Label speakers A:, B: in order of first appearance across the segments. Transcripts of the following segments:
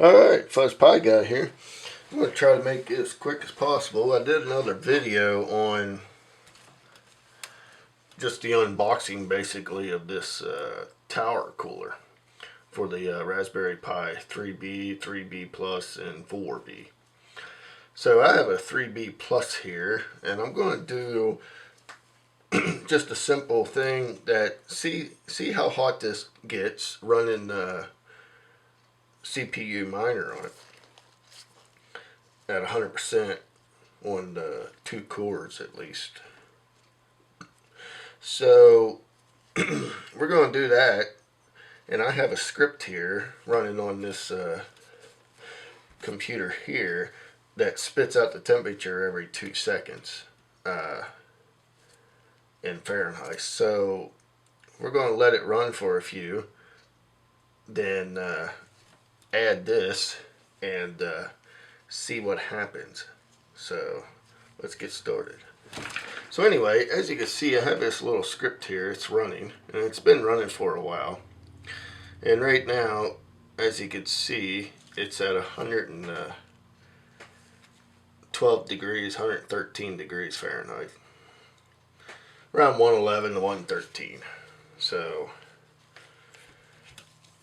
A: Alright, Fuzz Pie Guy here. I'm going to try to make it as quick as possible. I did another video on just the unboxing basically of this tower cooler for the Raspberry Pi 3B, 3B Plus, and 4B. So I have a 3B Plus here, and I'm going to do just a simple thing that see how hot this gets running the CPU miner on it at 100% on the 2 cores at least. So we're going to do that, and I have a script here running on this computer here that spits out the temperature every 2 seconds in Fahrenheit. So we're going to let it run for a few, then add this and see what happens. So let's get started. So anyway, as you can see, I have this little script here. It's running, and it's been running for a while. And right now, as you can see, it's at 112 degrees, 113 degrees Fahrenheit. Around 111 to 113. So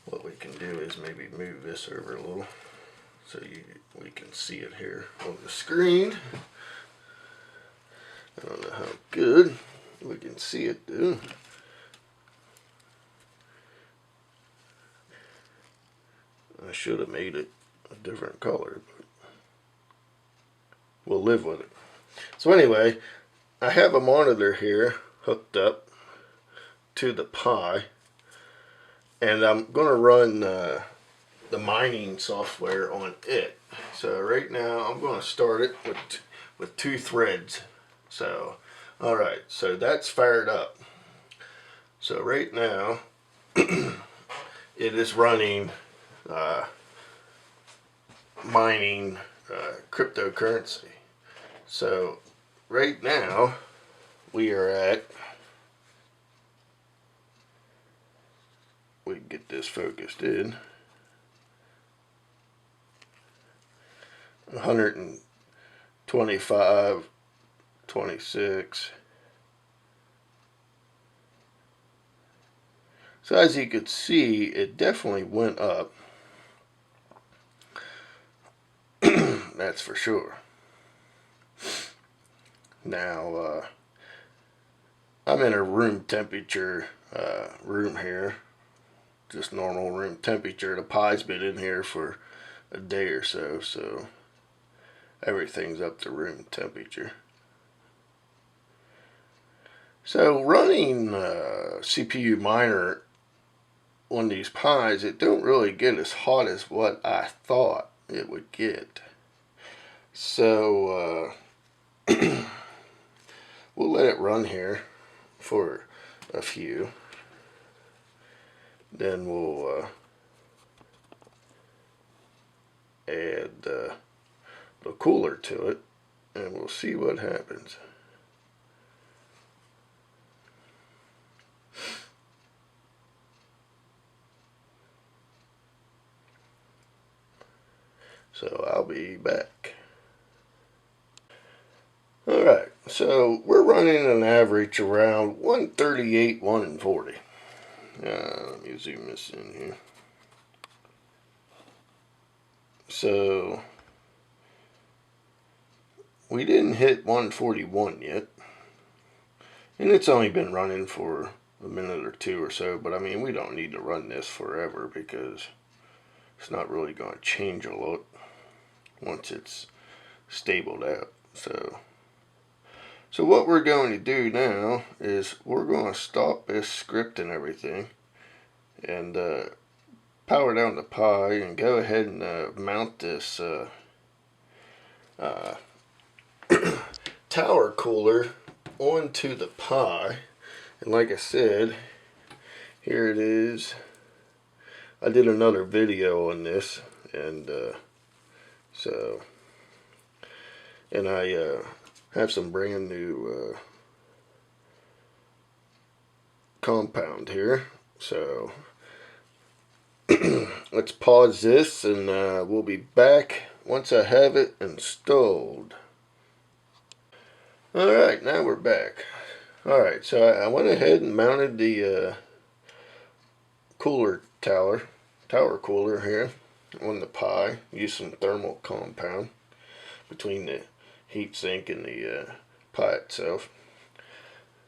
A: what we can do is maybe move this over a little so we can see it here on the screen. I don't know how good we can see it do. I should have made it a different color, but we'll live with it. So anyway, I have a monitor here hooked up to the Pi, and I'm going to run the mining software on it. So right now I'm going to start it with 2 threads. So alright, so that's fired up. So right now it is running mining cryptocurrency. So right now we are at, we can get this focused in, 125, 26. So as you could see, it definitely went up. That's for sure. Now I'm in a room temperature room here, just normal room temperature. The Pi's been in here for a day or so, so everything's up to room temperature. So running CPU miner on these Pis, it don't really get as hot as what I thought it would get. So we'll let it run here for a few. Then we'll add the cooler to it, and we'll see what happens. So I'll be back. Alright, so we're running an average around 138, 140. Let me zoom this in here. So we didn't hit 141 yet, and it's only been running for a minute or 2 or so, but I mean, we don't need to run this forever because it's not really going to change a lot once it's stabled out. So what we're going to do now is we're going to stop this script and everything and power down the Pi and go ahead and mount this tower cooler onto the Pi. And like I said, here it is. I did another video on this, and I have some brand new compound here. So let's pause this and we'll be back once I have it installed. Alright, now we're back. Alright, so I went ahead and mounted the cooler tower cooler here on the Pi. Use some thermal compound between the heatsink and the Pi itself.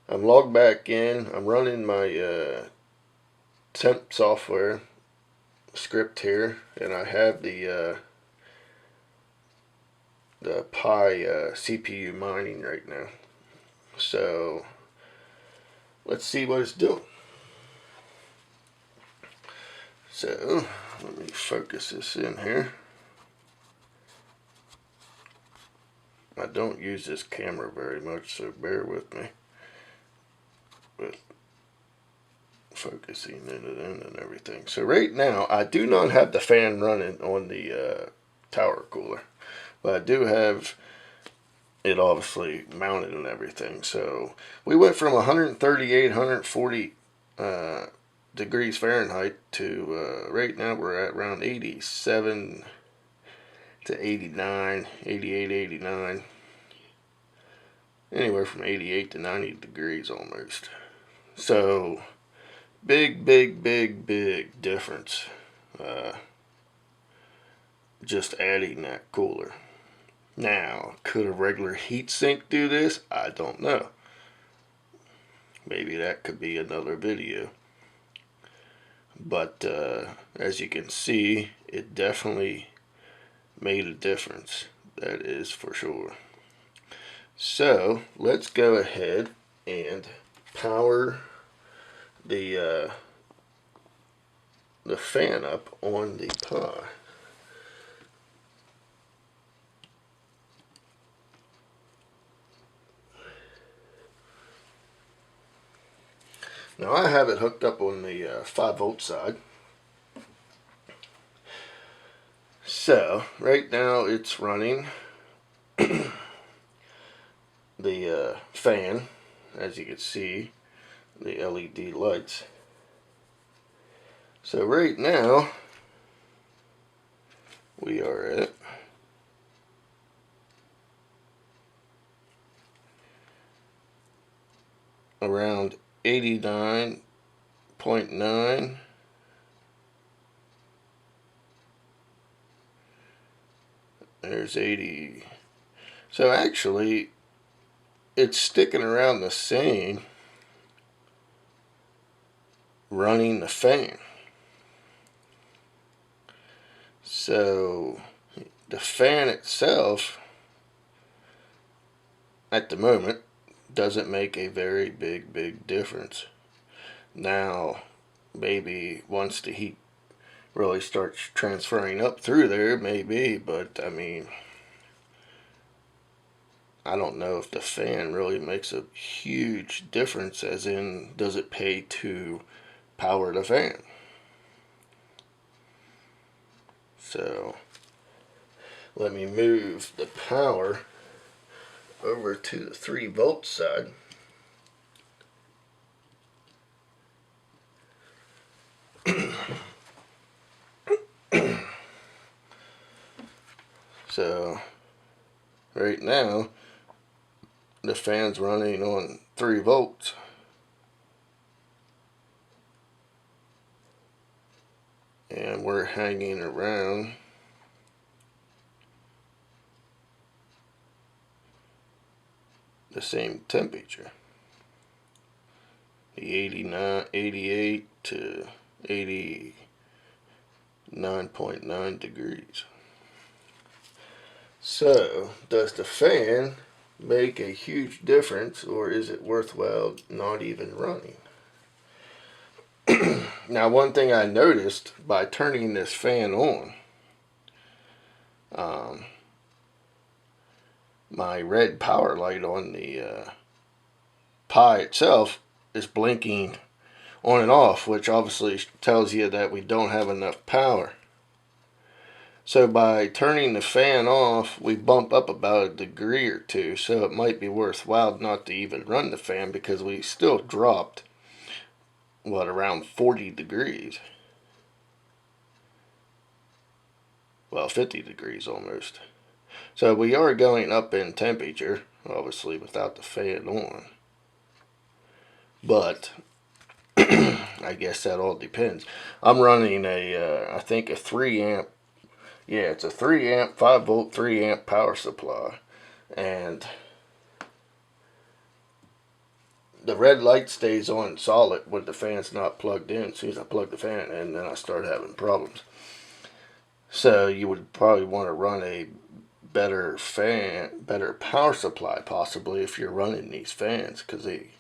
A: I'm logged back in. I'm running my temp software script here, and I have the Pi CPU mining right now. So let's see what it's doing. So let me focus this in here. I don't use this camera very much, so bear with me with focusing it in and everything. So right now I do not have the fan running on the tower cooler, but I do have it obviously mounted and everything. So we went from 138, 140 degrees Fahrenheit to right now we're at around 87 to 89, 88, 89, anywhere from 88 to 90 degrees almost. So big difference just adding that cooler. Now, could a regular heatsink do this? I don't know. Maybe that could be another video. But as you can see, it definitely made a difference. That is for sure. So let's go ahead and power the fan up on the Pi. Now I have it hooked up on the 5-volt side. So right now it's running the fan, as you can see, the LED lights. So right now we are at around 89.9. There's 80. So actually it's sticking around the same running the fan. So the fan itself at the moment doesn't make a very big difference. Now maybe once the heat really starts transferring up through there, maybe, but I mean, I don't know if the fan really makes a huge difference, as in, does it pay to power the fan? So let me move the power over to the 3-volt side. So right now the fan's running on 3 volts. And we're hanging around the same temperature, the 89, 88 to 89.9 degrees. So does the fan make a huge difference, or is it worthwhile not even running? Now, one thing I noticed by turning this fan on, my red power light on the Pi itself is blinking on and off, which obviously tells you that we don't have enough power. So by turning the fan off, we bump up about a degree or two, so it might be worthwhile not to even run the fan, because we still dropped, what, around 40 degrees. well, 50 degrees almost. So we are going up in temperature, obviously without the fan on. But I guess that all depends. I'm running I think a 3 amp, yeah, it's a 3 amp, 5 volt, 3 amp power supply. And the red light stays on solid when the fan's not plugged in. As soon as I plug the fan in, then I start having problems. So you would probably want to run a better power supply possibly if you're running these fans, because they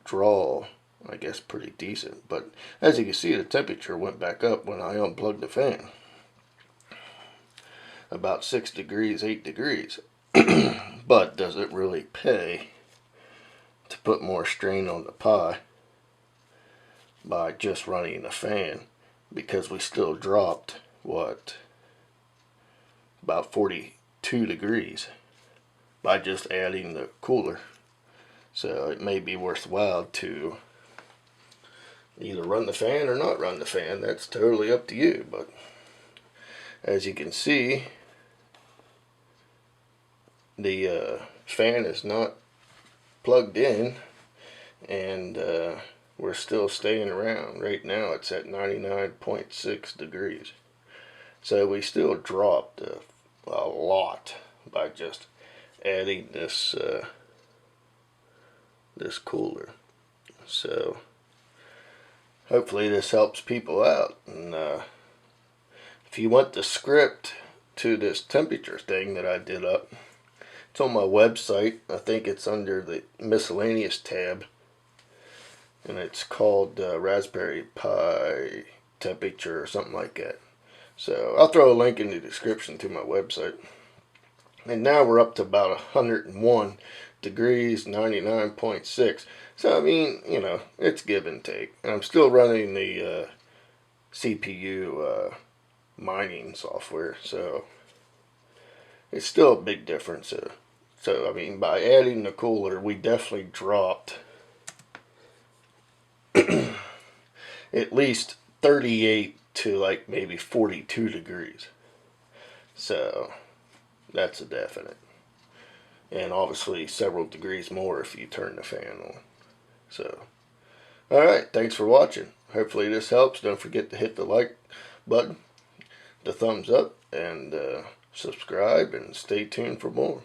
A: draw, I guess, pretty decent. But as you can see, the temperature went back up when I unplugged the fan. About 6 degrees, 8 degrees. But does it really pay to put more strain on the Pi by just running the fan? Because we still dropped, what, about 42 degrees by just adding the cooler. So it may be worthwhile to either run the fan or not run the fan. That's totally up to you. But as you can see, the fan is not plugged in, and we're still staying around. Right now it's at 99.6 degrees. So we still dropped a lot by just adding this this cooler. So hopefully this helps people out. And if you want the script to this temperature thing that I did up, it's on my website. I think it's under the miscellaneous tab, and it's called Raspberry Pi temperature or something like that. So I'll throw a link in the description to my website. And now we're up to about 101 degrees, 99.6. So I mean, you know, it's give and take. And I'm still running the CPU mining software, so it's still a big difference. So I mean, by adding the cooler, we definitely dropped at least 38 to like maybe 42 degrees. So that's a definite. And obviously several degrees more if you turn the fan on. So, alright, thanks for watching. Hopefully this helps. Don't forget to hit the like button, the thumbs up, and subscribe, and stay tuned for more.